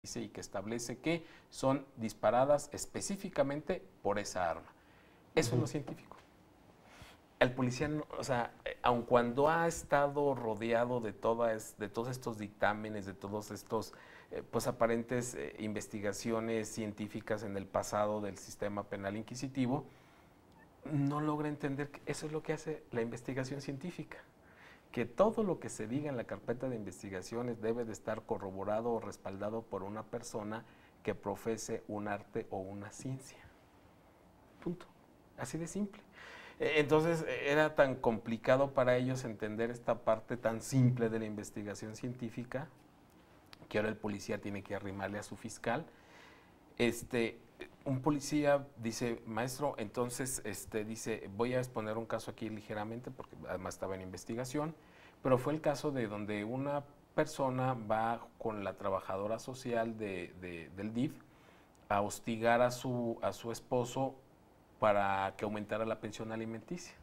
dice y que establece que son disparadas específicamente por esa arma. Eso es lo científico. El policía, o sea, aun cuando ha estado rodeado de todos estos dictámenes, de todos estos pues aparentes investigaciones científicas en el pasado del sistema penal inquisitivo, no logra entender que eso es lo que hace la investigación científica, que todo lo que se diga en la carpeta de investigaciones debe de estar corroborado o respaldado por una persona que profese un arte o una ciencia. Punto. Así de simple. Entonces era tan complicado para ellos entender esta parte tan simple de la investigación científica que ahora el policía tiene que arrimarle a su fiscal. Un policía dice, maestro, entonces dice, voy a exponer un caso aquí ligeramente porque además estaba en investigación, pero fue el caso de donde una persona va con la trabajadora social del DIF a hostigar a su esposo para que aumentara la pensión alimenticia.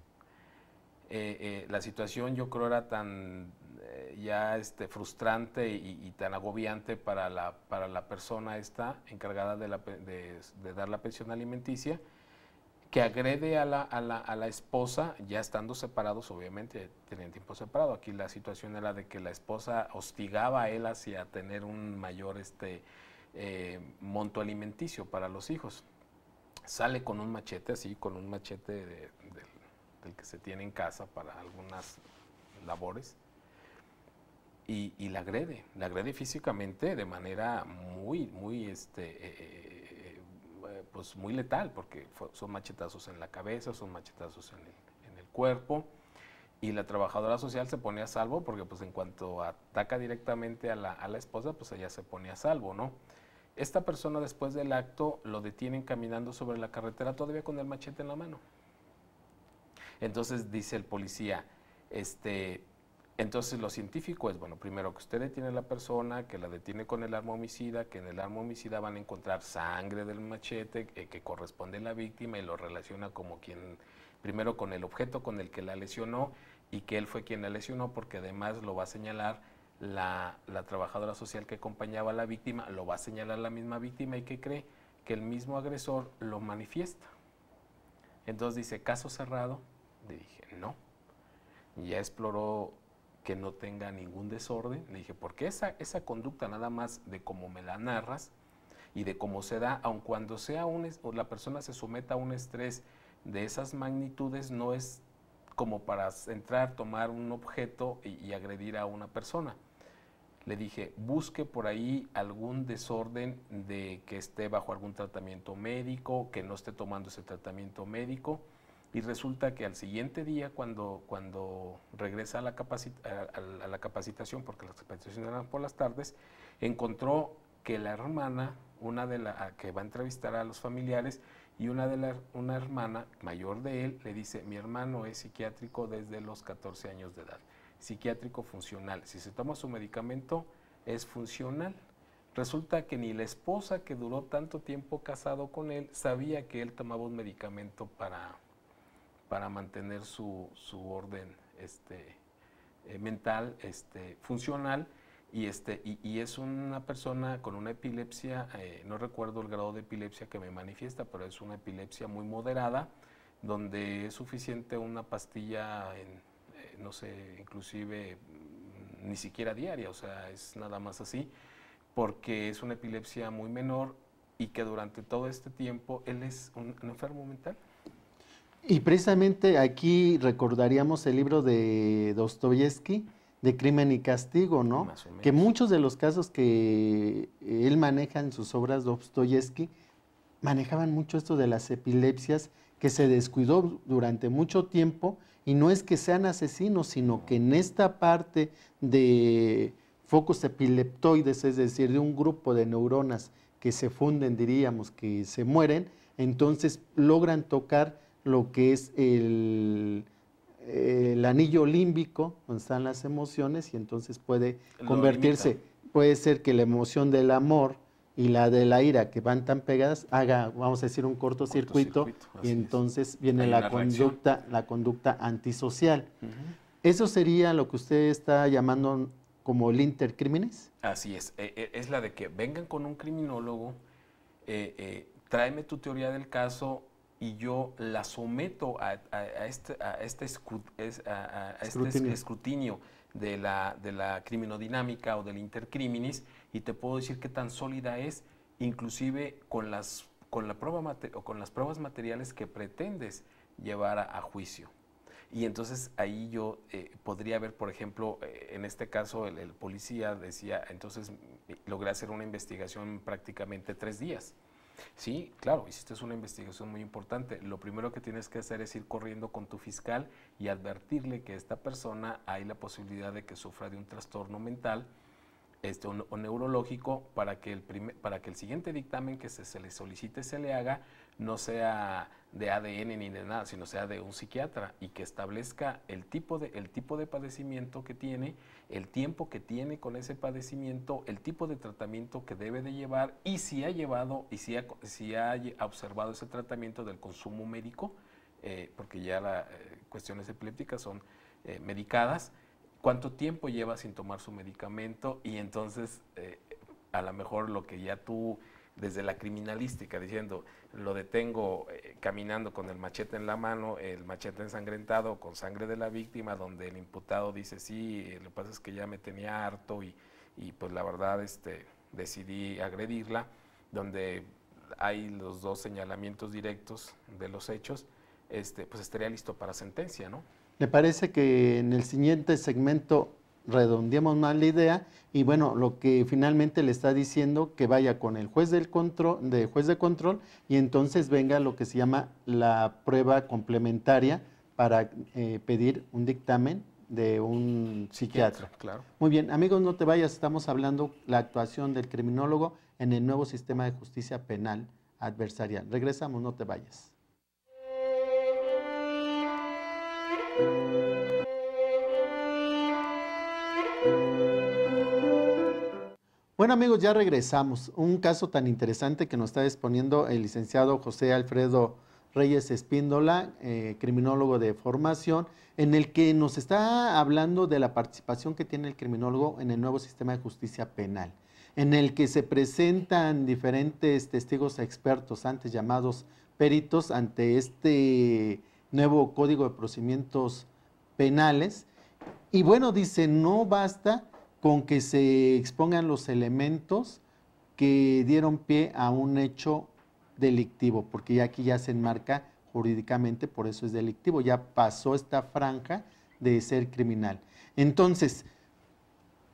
La situación yo creo era tan ya frustrante y tan agobiante para la persona esta encargada de dar la pensión alimenticia, que agrede a la esposa, ya estando separados, obviamente tenían tiempo separado. Aquí la situación era de que la esposa hostigaba a él hacia tener un mayor monto alimenticio para los hijos. Sale con un machete, así, con un machete del que se tiene en casa para algunas labores, y la agrede físicamente de manera muy pues muy letal, porque son machetazos en la cabeza, son machetazos en el cuerpo, y la trabajadora social se pone a salvo porque pues en cuanto ataca directamente a la esposa, pues ella se pone a salvo, ¿no? Esta persona después del acto lo detienen caminando sobre la carretera todavía con el machete en la mano. Entonces dice el policía, entonces lo científico es, bueno, primero que usted detiene a la persona, que la detiene con el arma homicida, que en el arma homicida van a encontrar sangre del machete que corresponde a la víctima y lo relaciona como quien, primero con el objeto con el que la lesionó y que él fue quien la lesionó, porque además lo va a señalar la trabajadora social que acompañaba a la víctima, lo va a señalar la misma víctima y que cree que el mismo agresor lo manifiesta. Entonces dice, caso cerrado. Le dije, no, ya exploró que no tenga ningún desorden. Le dije, porque esa conducta nada más de cómo me la narras y de cómo se da, aun cuando la persona se someta a un estrés de esas magnitudes, no es como para entrar, tomar un objeto y agredir a una persona. Le dije, busque por ahí algún desorden de que esté bajo algún tratamiento médico, que no esté tomando ese tratamiento médico. Y resulta que al siguiente día, cuando regresa a la capacitación, porque las capacitaciones eran por las tardes, encontró que la hermana, que va a entrevistar a los familiares, y una hermana mayor de él le dice, mi hermano es psiquiátrico desde los 14 años de edad, psiquiátrico funcional, si se toma su medicamento es funcional. Resulta que ni la esposa, que duró tanto tiempo casado con él, sabía que él tomaba un medicamento para mantener su orden mental funcional, y es una persona con una epilepsia, no recuerdo el grado de epilepsia que me manifiesta, pero es una epilepsia muy moderada, donde es suficiente una pastilla, no sé, inclusive ni siquiera diaria, o sea, es nada más así, porque es una epilepsia muy menor y que durante todo este tiempo él es un enfermo mental. Y precisamente aquí recordaríamos el libro de Dostoyevsky, de Crimen y Castigo, ¿no? Más o menos. Que muchos de los casos que él maneja en sus obras, Dostoyevsky, manejaban mucho esto de las epilepsias, que se descuidó durante mucho tiempo, y no es que sean asesinos, sino que en esta parte de focos epileptoides, es decir, de un grupo de neuronas que se funden, diríamos, que se mueren, entonces logran tocar lo que es el anillo límbico, donde están las emociones, y entonces puede convertirse, puede ser que la emoción del amor y la de la ira, que van tan pegadas, haga, vamos a decir, un cortocircuito, y entonces viene la conducta antisocial. Eso sería lo que usted está llamando como el intercrímenes. Así es la de que vengan con un criminólogo, tráeme tu teoría del caso y yo la someto a este escrutinio de la criminodinámica o del intercriminis, y te puedo decir qué tan sólida es, inclusive con las pruebas materiales que pretendes llevar a juicio. Y entonces ahí yo podría ver, por ejemplo, en este caso el policía decía, entonces logré hacer una investigación en prácticamente 3 días. Sí, claro, hiciste una investigación muy importante. Lo primero que tienes que hacer es ir corriendo con tu fiscal y advertirle que esta persona hay la posibilidad de que sufra de un trastorno mental o neurológico, para que el siguiente dictamen que se le solicite se le haga no sea de ADN ni de nada, sino sea de un psiquiatra, y que establezca el tipo de padecimiento que tiene, el tiempo que tiene con ese padecimiento, el tipo de tratamiento que debe de llevar, y si ha llevado y si ha observado ese tratamiento del consumo médico, porque ya las cuestiones epilépticas son medicadas, cuánto tiempo lleva sin tomar su medicamento, y entonces a lo mejor lo que ya tú desde la criminalística diciendo, lo detengo caminando con el machete en la mano, el machete ensangrentado con sangre de la víctima, donde el imputado dice, sí, lo que pasa es que ya me tenía harto y pues la verdad decidí agredirla, donde hay los 2 señalamientos directos de los hechos, pues estaría listo para sentencia, ¿no? Me parece que en el siguiente segmento redondeamos más la idea y bueno, lo que finalmente le está diciendo que vaya con el juez de control y entonces venga lo que se llama la prueba complementaria para pedir un dictamen de un psiquiatra. Claro. Muy bien, amigos, no te vayas, estamos hablando la actuación del criminólogo en el nuevo sistema de justicia penal adversarial. Regresamos, no te vayas. Bueno amigos, ya regresamos. Un caso tan interesante que nos está exponiendo el licenciado José Alfredo Reyes Espíndola, criminólogo de formación, en el que nos está hablando de la participación que tiene el criminólogo en el nuevo sistema de justicia penal, en el que se presentan diferentes testigos expertos, antes llamados peritos, ante este nuevo Código de Procedimientos Penales. Y bueno, dice, no basta con que se expongan los elementos que dieron pie a un hecho delictivo, porque ya aquí ya se enmarca jurídicamente, por eso es delictivo, ya pasó esta franja de ser criminal. Entonces,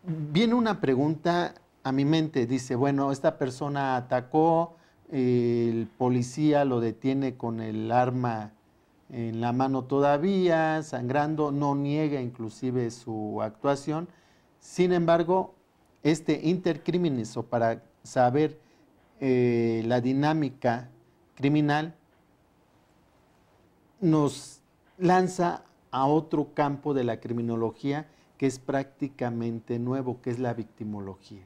viene una pregunta a mi mente, dice, bueno, esta persona atacó, el policía lo detiene con el arma en la mano todavía, sangrando, no niega inclusive su actuación. Sin embargo, este intercriminis, o para saber la dinámica criminal, nos lanza a otro campo de la criminología que es prácticamente nuevo, que es la victimología.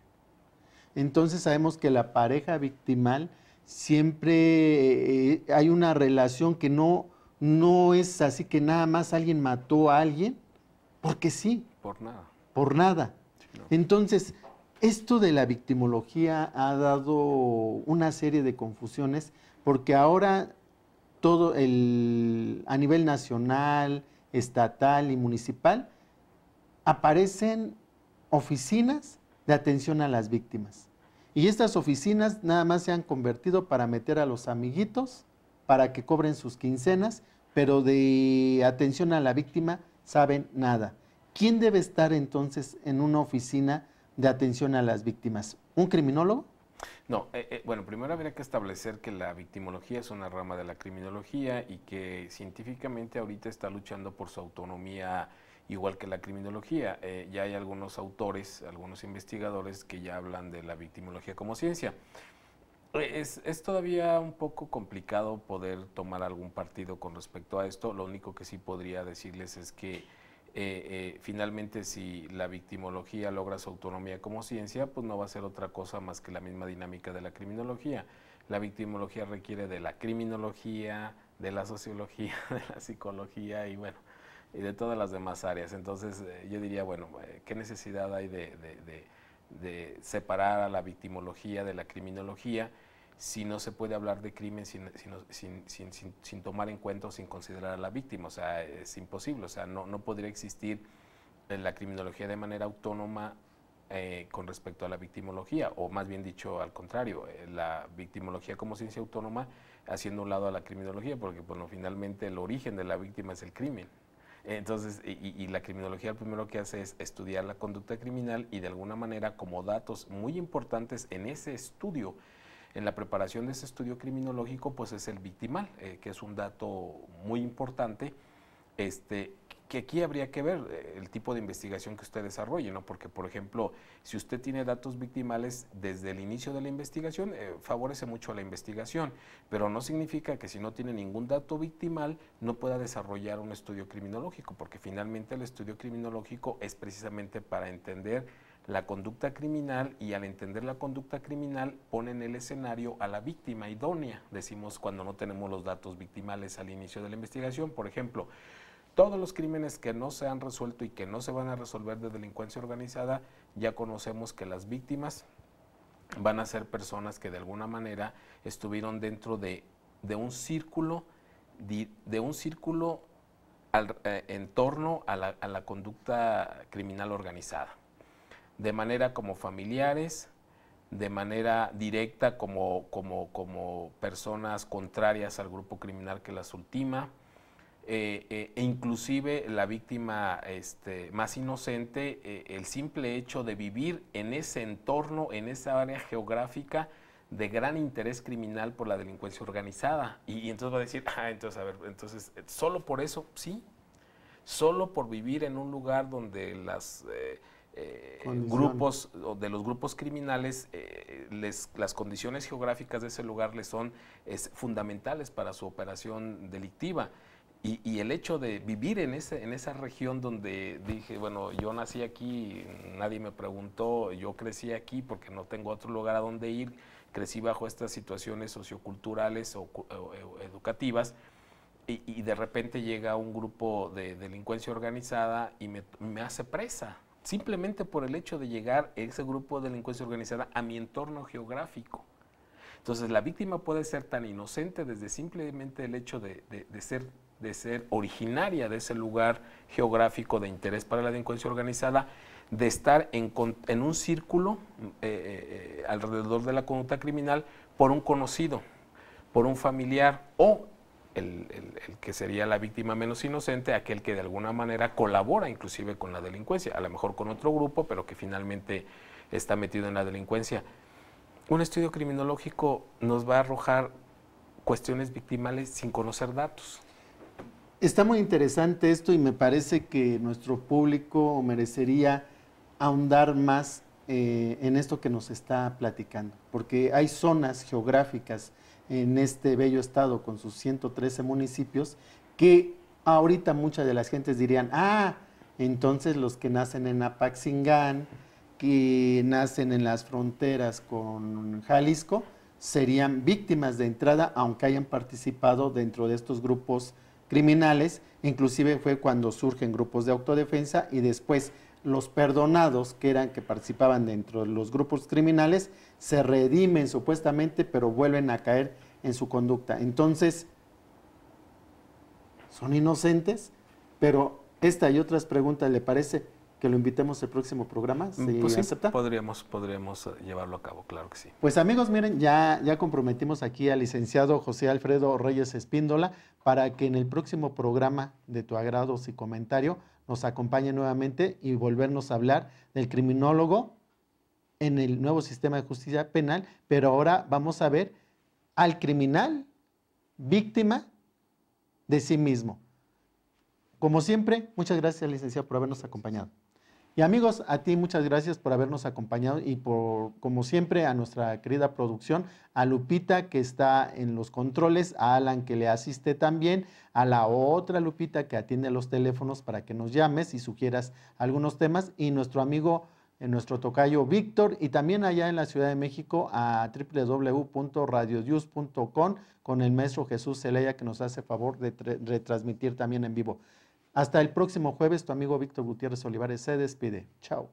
Entonces sabemos que la pareja victimal siempre hay una relación que no es así que nada más alguien mató a alguien, porque sí. Por nada. Por nada. Sí, no. Entonces, esto de la victimología ha dado una serie de confusiones, porque ahora a nivel nacional, estatal y municipal, aparecen oficinas de atención a las víctimas. Y estas oficinas nada más se han convertido para meter a los amiguitos, para que cobren sus quincenas, pero de atención a la víctima saben nada. ¿Quién debe estar entonces en una oficina de atención a las víctimas? ¿Un criminólogo? No, bueno, primero habría que establecer que la victimología es una rama de la criminología y que científicamente ahorita está luchando por su autonomía, igual que la criminología. Ya hay algunos autores, algunos investigadores que ya hablan de la victimología como ciencia. Es todavía un poco complicado poder tomar algún partido con respecto a esto. Lo único que sí podría decirles es que finalmente, si la victimología logra su autonomía como ciencia, pues no va a ser otra cosa más que la misma dinámica de la criminología. La victimología requiere de la criminología, de la sociología, de la psicología y bueno, y de todas las demás áreas. Entonces, yo diría, bueno, ¿qué necesidad hay de separar a la victimología de la criminología si no se puede hablar de crimen sin tomar en cuenta o sin considerar a la víctima? O sea, es imposible, o sea, no podría existir la criminología de manera autónoma con respecto a la victimología, o más bien dicho, al contrario, la victimología como ciencia autónoma haciendo un lado a la criminología, porque bueno, finalmente el origen de la víctima es el crimen. Entonces, y la criminología lo primero que hace es estudiar la conducta criminal y de alguna manera como datos muy importantes en ese estudio, en la preparación de ese estudio criminológico, pues es el victimal, que es un dato muy importante, que aquí habría que ver el tipo de investigación que usted desarrolle, ¿no? Porque, por ejemplo, si usted tiene datos victimales desde el inicio de la investigación, favorece mucho a la investigación, pero no significa que si no tiene ningún dato victimal no pueda desarrollar un estudio criminológico, porque finalmente el estudio criminológico es precisamente para entender la conducta criminal, y al entender la conducta criminal pone en el escenario a la víctima idónea, decimos cuando no tenemos los datos victimales al inicio de la investigación. Por ejemplo, todos los crímenes que no se han resuelto y que no se van a resolver de delincuencia organizada, ya conocemos que las víctimas van a ser personas que de alguna manera estuvieron dentro de un círculo, en torno a la conducta criminal organizada, de manera como familiares, de manera directa como personas contrarias al grupo criminal que las ultima, e inclusive la víctima más inocente, el simple hecho de vivir en ese entorno, en esa área geográfica de gran interés criminal por la delincuencia organizada. Y entonces va a decir, entonces, a ver, entonces, solo por eso, sí, solo por vivir en un lugar donde las grupos, de los grupos criminales, las condiciones geográficas de ese lugar les son fundamentales para su operación delictiva. Y el hecho de vivir en esa región donde dije, bueno, yo nací aquí, nadie me preguntó, yo crecí aquí porque no tengo otro lugar a donde ir, crecí bajo estas situaciones socioculturales o educativas, y de repente llega un grupo de delincuencia organizada y me hace presa, simplemente por el hecho de llegar ese grupo de delincuencia organizada a mi entorno geográfico. Entonces la víctima puede ser tan inocente desde simplemente el hecho de ser originaria de ese lugar geográfico de interés para la delincuencia organizada, de estar en un círculo alrededor de la conducta criminal por un conocido, por un familiar, o el que sería la víctima menos inocente, aquel que de alguna manera colabora inclusive con la delincuencia, a lo mejor con otro grupo, pero que finalmente está metido en la delincuencia. Un estudio criminológico nos va a arrojar cuestiones victimales sin conocer datos. Está muy interesante esto y me parece que nuestro público merecería ahondar más en esto que nos está platicando, porque hay zonas geográficas en este bello estado con sus 113 municipios que ahorita muchas de las gentes dirían, entonces los que nacen en Apaxingán, que nacen en las fronteras con Jalisco, serían víctimas de entrada, aunque hayan participado dentro de estos grupos criminales. Inclusive fue cuando surgen grupos de autodefensa y después los perdonados, que participaban dentro de los grupos criminales, se redimen supuestamente, pero vuelven a caer en su conducta. Entonces, son inocentes, pero esta y otras preguntas, ¿le parece que lo invitemos al próximo programa? Pues sí, acepta? podríamos llevarlo a cabo, claro que sí. Pues amigos, miren, ya comprometimos aquí al licenciado José Alfredo Reyes Espíndola para que en el próximo programa de Tu Agrado y Comentario nos acompañe nuevamente y volvernos a hablar del criminólogo en el nuevo sistema de justicia penal, pero ahora vamos a ver al criminal víctima de sí mismo. Como siempre, muchas gracias, licenciado, por habernos acompañado. Y amigos, a ti muchas gracias por habernos acompañado y como siempre, a nuestra querida producción, a Lupita que está en los controles, a Alan que le asiste también, a la otra Lupita que atiende los teléfonos para que nos llames y sugieras algunos temas, y nuestro amigo, nuestro tocayo Víctor, y también allá en la Ciudad de México a www.radiodius.com con el maestro Jesús Zelaya, que nos hace favor de retransmitir también en vivo. Hasta el próximo jueves, tu amigo Víctor Gutiérrez Olivares se despide. Chao.